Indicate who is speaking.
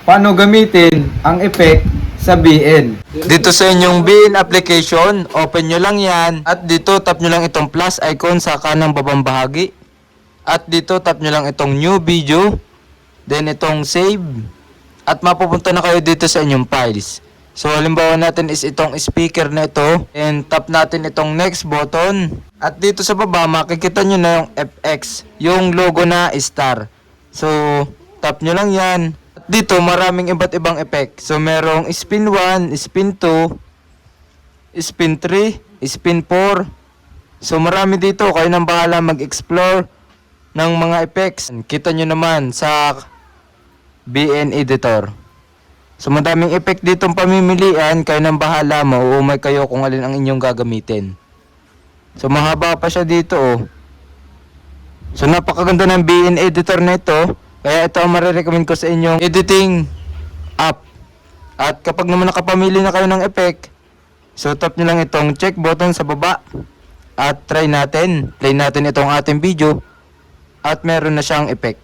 Speaker 1: paano gamitin ang effect sa BN.
Speaker 2: Dito sa inyong BN application, open nyo lang yan. At dito tap nyo lang itong plus icon sa kanang babang bahagi. At dito tap nyo lang itong new video. Then itong save. At mapupunta na kayo dito sa inyong files. So halimbawa natin is itong speaker na ito. And tap natin itong next button. At dito sa baba makikita nyo na yung FX. Yung logo na star. So tap nyo lang yan. Dito maraming iba't ibang effect. So merong spin 1, spin 2, spin 3, spin 4. So marami dito, kayo nang bahala mag-explore ng mga effects. Kita nyo naman sa BN editor. So madaming effect ditong pamimilian, kayo nang bahala, mauumay kayo kung alin ang inyong gagamitin. So mahaba pa siya dito oh. So napakaganda ng BN editor na ito. Kaya ito ang marirecommend ko sa inyong editing app. At kapag naman nakapamili na kayo ng effect, so tap nyo lang itong check button sa baba. At try natin, play natin itong ating video. At meron na siyang effect.